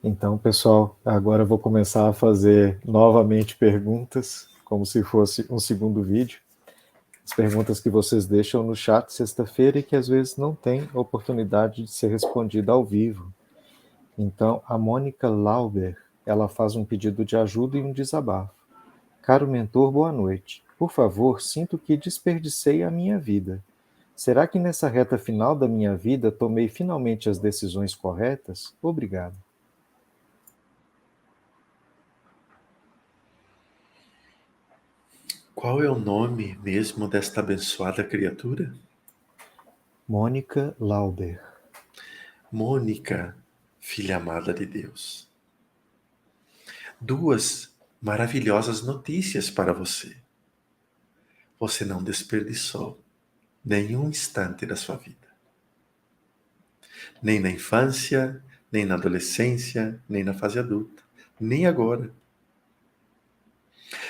Então, pessoal, agora eu vou começar a fazer novamente perguntas, como se fosse um segundo vídeo. As perguntas que vocês deixam no chat sexta-feira e que às vezes não tem oportunidade de ser respondida ao vivo. Então, a Mônica Lauber, ela faz um pedido de ajuda e um desabafo. Caro mentor, boa noite. Por favor, sinto que desperdicei a minha vida. Será que nessa reta final da minha vida tomei finalmente as decisões corretas? Obrigado. Qual é o nome mesmo desta abençoada criatura? Mônica Lauber. Mônica, filha amada de Deus. Duas maravilhosas notícias para você. Você não desperdiçou nenhum instante da sua vida. Nem na infância, nem na adolescência, nem na fase adulta, nem agora.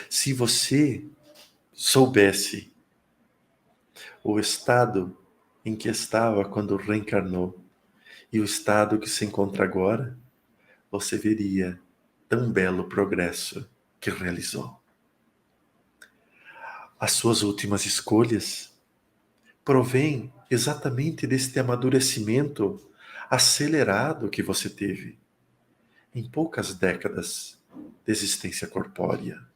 Se você soubesse o estado em que estava quando reencarnou e o estado que se encontra agora, você veria tão belo progresso que realizou. As suas últimas escolhas provêm exatamente deste amadurecimento acelerado que você teve em poucas décadas de existência corpórea.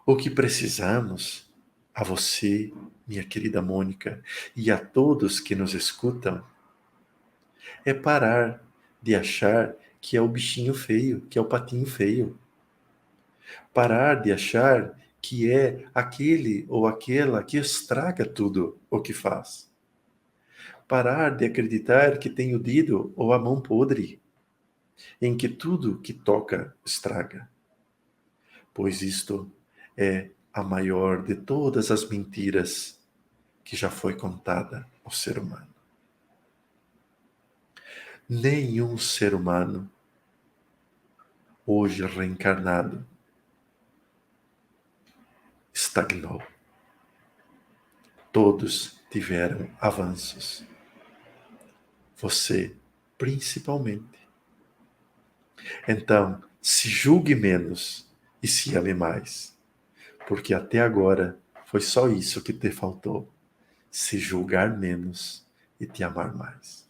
O que precisamos, a você, minha querida Mônica, e a todos que nos escutam, é parar de achar que é o bichinho feio, que é o patinho feio. Parar de achar que é aquele ou aquela que estraga tudo o que faz. Parar de acreditar que tem o dedo ou a mão podre, em que tudo que toca estraga. Pois isto é a maior de todas as mentiras que já foi contada ao ser humano. Nenhum ser humano, hoje reencarnado, estagnou. Todos tiveram avanços. Você, principalmente. Então, se julgue menos e se ame mais. Porque até agora foi só isso que te faltou. Se julgar menos e te amar mais.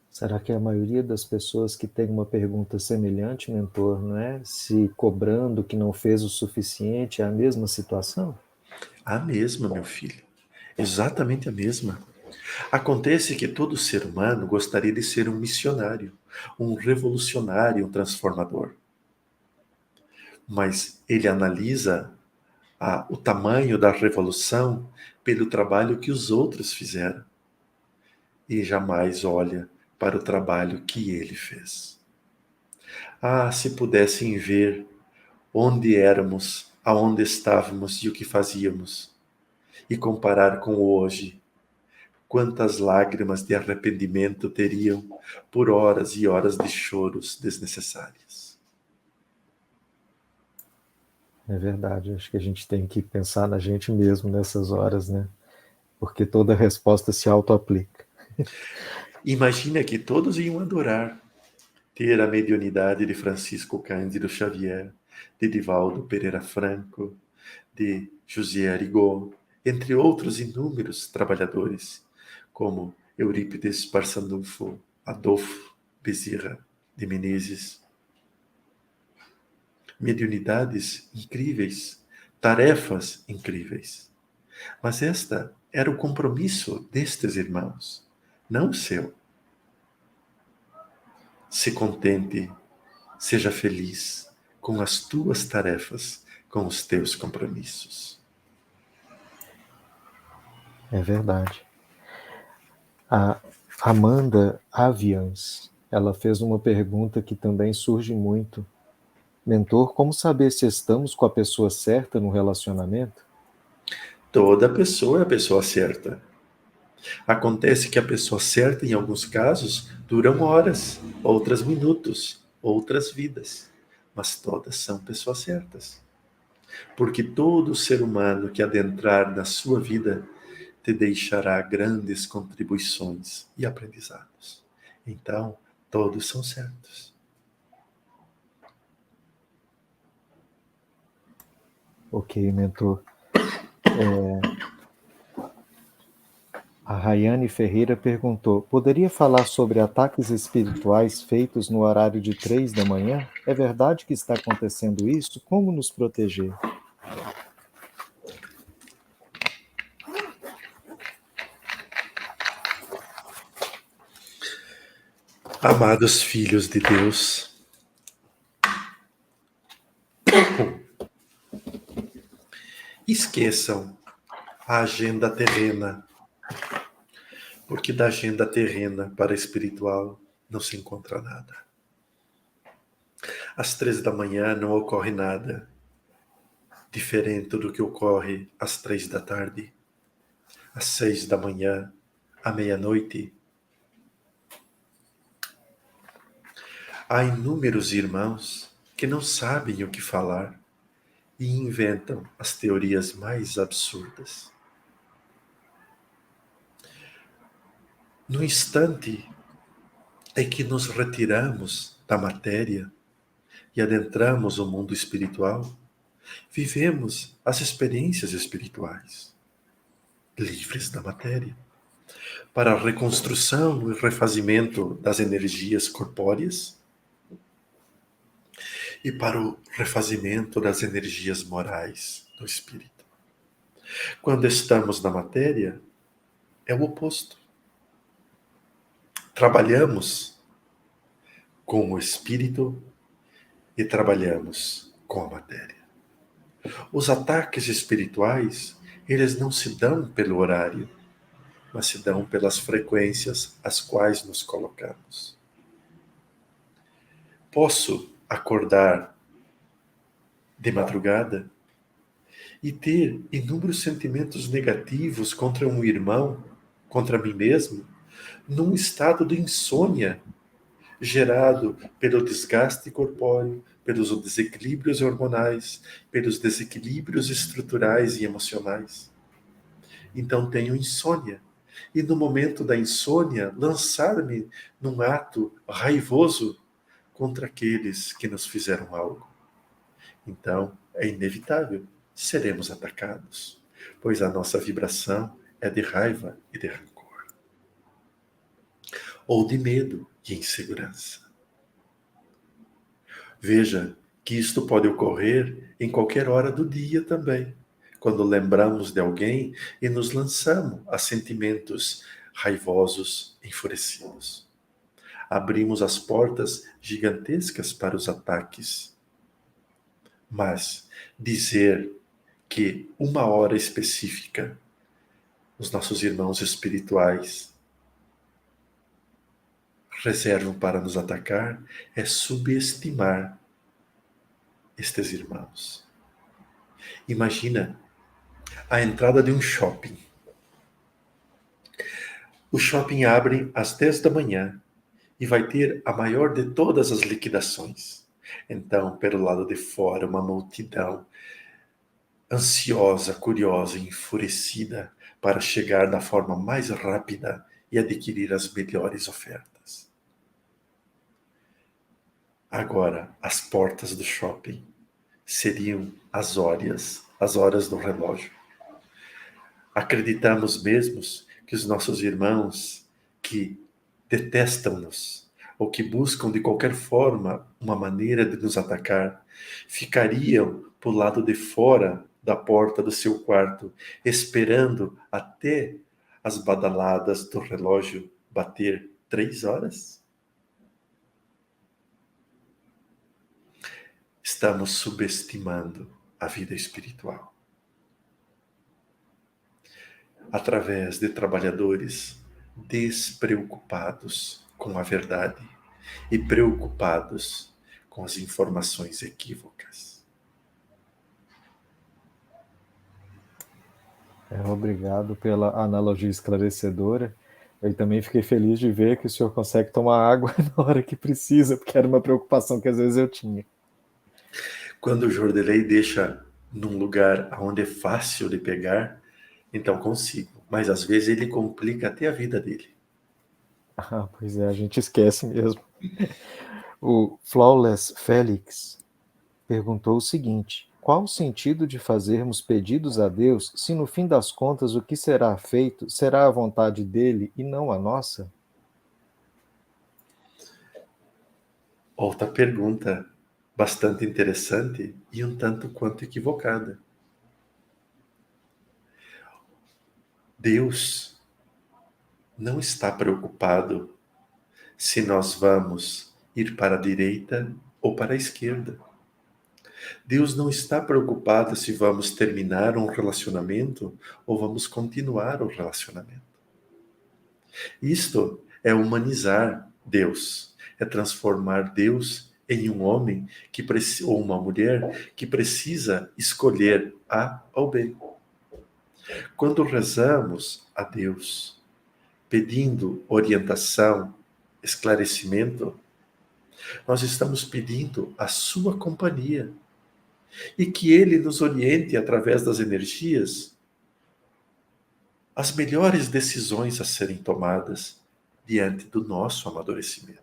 Será que a maioria das pessoas que tem uma pergunta semelhante, mentor, não é? Se cobrando que não fez o suficiente, é a mesma situação? A mesma, meu filho. Exatamente a mesma. Acontece que todo ser humano gostaria de ser um missionário, um revolucionário, um transformador. Mas ele analisa o tamanho da revolução pelo trabalho que os outros fizeram e jamais olha para o trabalho que ele fez. Ah, se pudessem ver onde éramos, aonde estávamos e o que fazíamos, e comparar com hoje, quantas lágrimas de arrependimento teriam por horas e horas de choros desnecessárias. É verdade, acho que a gente tem que pensar na gente mesmo nessas horas, né? Porque toda resposta se auto-aplica. Imagina que todos iam adorar ter a mediunidade de Francisco Cândido Xavier, de Divaldo Pereira Franco, de José Arrigou, entre outros inúmeros trabalhadores, como Eurípides Barçanufo, Adolfo Bezerra de Menezes. Mediunidades incríveis, tarefas incríveis. Mas esta era o compromisso destes irmãos, não o seu. Se contente, seja feliz com as tuas tarefas, com os teus compromissos. É verdade. A Amanda Avians, ela fez uma pergunta que também surge muito. Mentor, como saber se estamos com a pessoa certa no relacionamento? Toda pessoa é a pessoa certa. Acontece que a pessoa certa, em alguns casos, duram horas, outras minutos, outras vidas. Mas todas são pessoas certas. Porque todo ser humano que adentrar na sua vida te deixará grandes contribuições e aprendizados. Então, todos são certos. Ok, mentor. A Rayane Ferreira perguntou: poderia falar sobre ataques espirituais feitos no horário de 3 da manhã? É verdade que está acontecendo isso? Como nos proteger? Amados filhos de Deus, esqueçam a agenda terrena, porque da agenda terrena para a espiritual não se encontra nada. Às 3 da manhã não ocorre nada diferente do que ocorre às 3 da tarde, às 6 da manhã, à meia-noite. Há inúmeros irmãos que não sabem o que falar e inventam as teorias mais absurdas. No instante em que nos retiramos da matéria e adentramos o mundo espiritual, vivemos as experiências espirituais, livres da matéria, para a reconstrução e refazimento das energias corpóreas e para o refazimento das energias morais do espírito. Quando estamos na matéria, é o oposto. Trabalhamos com o espírito e trabalhamos com a matéria. Os ataques espirituais, eles não se dão pelo horário, mas se dão pelas frequências às quais nos colocamos. Posso acordar de madrugada e ter inúmeros sentimentos negativos contra um irmão, contra mim mesmo, num estado de insônia, gerado pelo desgaste corpóreo, pelos desequilíbrios hormonais, pelos desequilíbrios estruturais e emocionais. Então tenho insônia. E no momento da insônia, lançar-me num ato raivoso contra aqueles que nos fizeram algo. Então, é inevitável, seremos atacados, pois a nossa vibração é de raiva e de rancor, ou de medo e insegurança. Veja que isto pode ocorrer em qualquer hora do dia também, quando lembramos de alguém e nos lançamos a sentimentos raivosos, enfurecidos. Abrimos as portas gigantescas para os ataques. Mas dizer que uma hora específica os nossos irmãos espirituais reservam para nos atacar é subestimar estes irmãos. Imagina a entrada de um shopping. O shopping abre às 10 da manhã e vai ter a maior de todas as liquidações. Então, pelo lado de fora, uma multidão ansiosa, curiosa e enfurecida para chegar da forma mais rápida e adquirir as melhores ofertas. Agora, as portas do shopping seriam as horas do relógio. Acreditamos mesmos que os nossos irmãos que detestam-nos ou que buscam de qualquer forma uma maneira de nos atacar, ficariam por lado de fora da porta do seu quarto, esperando até as badaladas do relógio bater 3 horas? Estamos subestimando a vida espiritual. Através de trabalhadores despreocupados com a verdade e preocupados com as informações equívocas. Obrigado pela analogia esclarecedora. Eu também fiquei feliz de ver que o senhor consegue tomar água na hora que precisa, porque era uma preocupação que às vezes eu tinha. Quando o Jordelei deixa num lugar onde é fácil de pegar, então consigo. mas às vezes ele complica até a vida dele. Ah, pois é, a gente esquece mesmo. O Flawless Félix perguntou o seguinte: qual o sentido de fazermos pedidos a Deus se no fim das contas o que será feito será a vontade dele e não a nossa? Outra pergunta bastante interessante e um tanto quanto equivocada. Deus não está preocupado se nós vamos ir para a direita ou para a esquerda. Deus não está preocupado se vamos terminar um relacionamento ou vamos continuar o relacionamento. Isto é humanizar Deus, é transformar Deus em um homem que ou uma mulher que precisa escolher A ou B. Quando rezamos a Deus, pedindo orientação, esclarecimento, nós estamos pedindo a sua companhia e que ele nos oriente através das energias as melhores decisões a serem tomadas diante do nosso amadurecimento.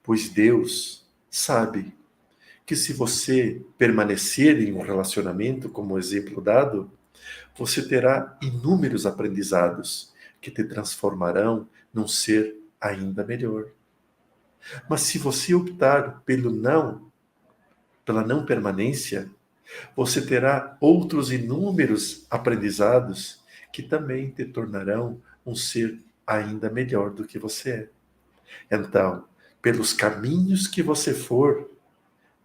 Pois Deus sabe que se você permanecer em um relacionamento, como o exemplo dado, você terá inúmeros aprendizados que te transformarão num ser ainda melhor. Mas se você optar pela não permanência, você terá outros inúmeros aprendizados que também te tornarão um ser ainda melhor do que você é. Então, pelos caminhos que você for,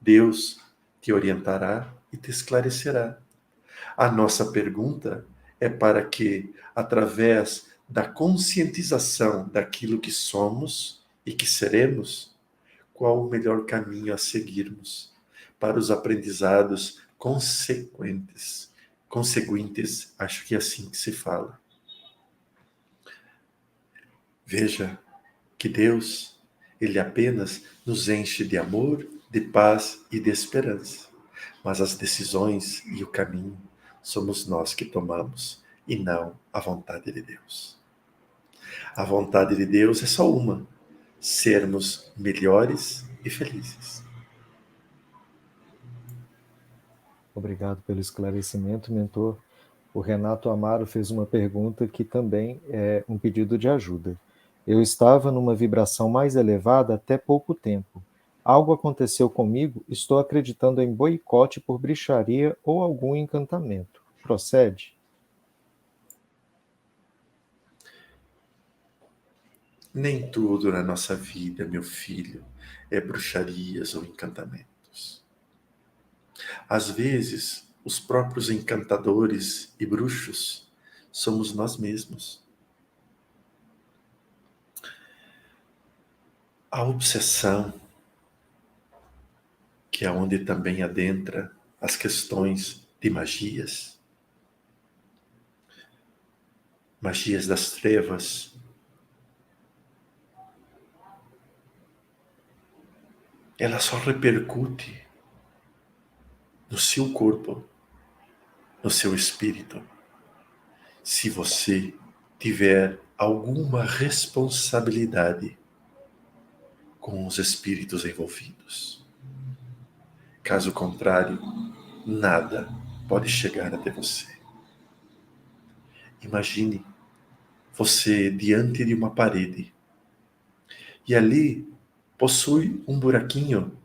Deus te orientará e te esclarecerá. A nossa pergunta é para que, através da conscientização daquilo que somos e que seremos, qual o melhor caminho a seguirmos para os aprendizados conseguintes, acho que é assim que se fala. Veja que Deus, Ele apenas nos enche de amor, de paz e de esperança. Mas as decisões e o caminho somos nós que tomamos e não a vontade de Deus. A vontade de Deus é só uma: sermos melhores e felizes. Obrigado pelo esclarecimento, mentor. O Renato Amaro fez uma pergunta que também é um pedido de ajuda. Eu estava numa vibração mais elevada até pouco tempo. Algo aconteceu comigo, estou acreditando em boicote por bruxaria ou algum encantamento. Procede? Nem tudo na nossa vida, meu filho, é bruxarias ou encantamentos. Às vezes, os próprios encantadores e bruxos somos nós mesmos. A obsessão, que é onde também adentra as questões de magias, magias das trevas, ela só repercute no seu corpo, no seu espírito, se você tiver alguma responsabilidade com os espíritos envolvidos. Caso contrário, nada pode chegar até você. Imagine você diante de uma parede e ali possui um buraquinho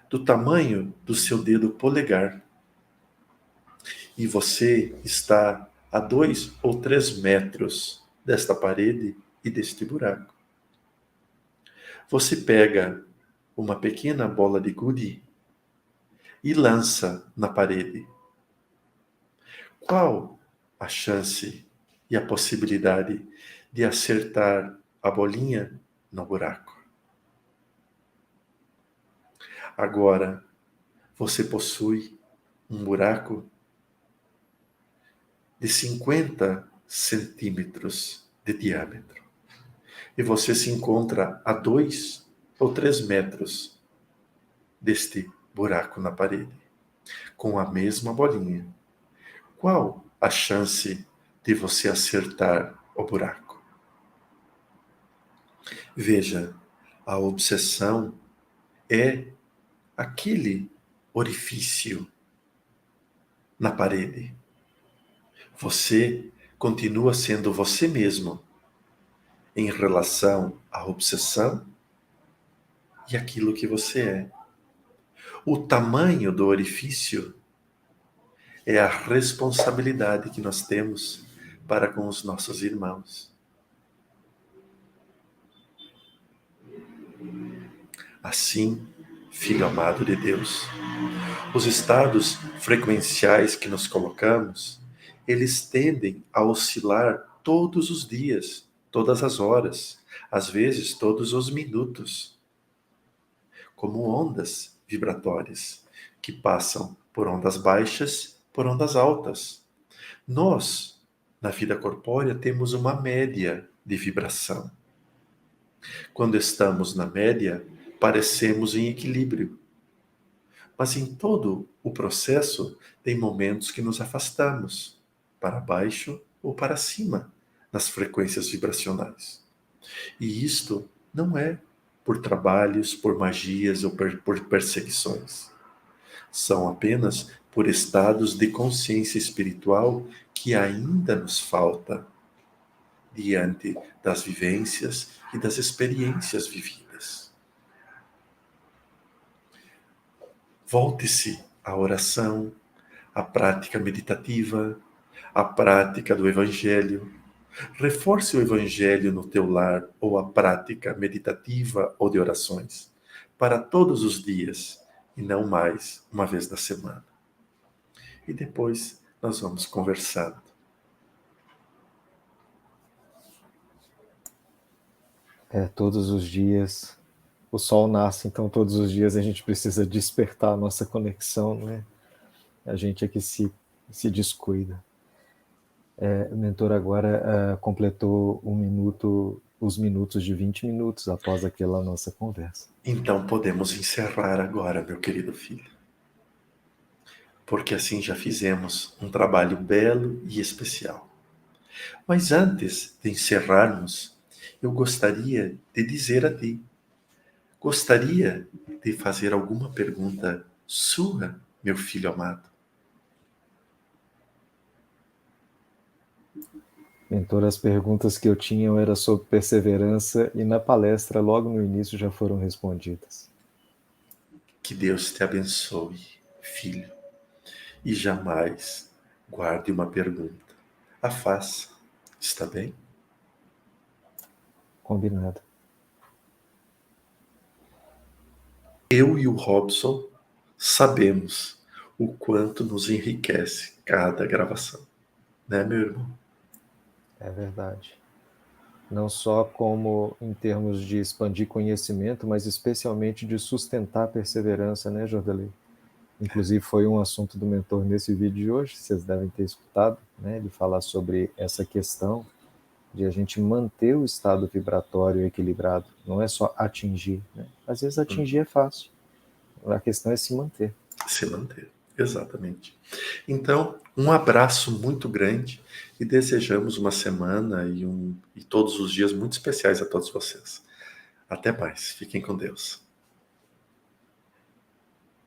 do tamanho do seu dedo polegar e você está a 2 ou 3 metros desta parede e deste buraco. Você pega uma pequena bola de gude e lança na parede. Qual a chance e a possibilidade de acertar a bolinha no buraco? Agora, você possui um buraco de 50 centímetros de diâmetro. E você se encontra a 2 ou 3 metros deste buraco na parede, com a mesma bolinha. Qual a chance de você acertar o buraco. Veja, a obsessão é aquele orifício na parede. Você continua sendo você mesmo em relação à obsessão e aquilo que você é. O tamanho do orifício é a responsabilidade que nós temos para com os nossos irmãos. Assim, filho amado de Deus, os estados frequenciais que nos colocamos, eles tendem a oscilar todos os dias, todas as horas, às vezes todos os minutos, como ondas vibratórias que passam por ondas baixas, por ondas altas. Nós, na vida corpórea, temos uma média de vibração. Quando estamos na média, parecemos em equilíbrio. Mas em todo o processo, tem momentos que nos afastamos, para baixo ou para cima, nas frequências vibracionais. E isto não é por trabalhos, por magias ou por perseguições. São apenas por estados de consciência espiritual que ainda nos falta diante das vivências e das experiências vividas. Volte-se à oração, à prática meditativa, à prática do Evangelho. Reforce o Evangelho no teu lar ou a prática meditativa ou de orações para todos os dias e não mais uma vez na semana. E depois nós vamos conversando. Todos os dias o sol nasce, então todos os dias a gente precisa despertar a nossa conexão, né? A gente é que se descuida. O mentor agora completou os minutos de 20 minutos após aquela nossa conversa. Então podemos encerrar agora, meu querido filho. Porque assim já fizemos um trabalho belo e especial. Mas antes de encerrarmos, eu gostaria de dizer a ti, gostaria de fazer alguma pergunta sua, meu filho amado? Mentor, as perguntas que eu tinha eram sobre perseverança e na palestra, logo no início, já foram respondidas. Que Deus te abençoe, filho, e jamais guarde uma pergunta. A faça, está bem? Combinado. Eu e o Robson sabemos o quanto nos enriquece cada gravação, né, meu irmão? É verdade. Não só como em termos de expandir conhecimento, mas especialmente de sustentar a perseverança, né, Jordalei? Inclusive foi um assunto do mentor nesse vídeo de hoje, vocês devem ter escutado, né, ele falar sobre essa questão de a gente manter o estado vibratório equilibrado, não é só atingir, né? Às vezes atingir é fácil, a questão é se manter. Se manter, exatamente. Então, um abraço muito grande e desejamos uma semana e todos os dias muito especiais a todos vocês. Até mais, fiquem com Deus.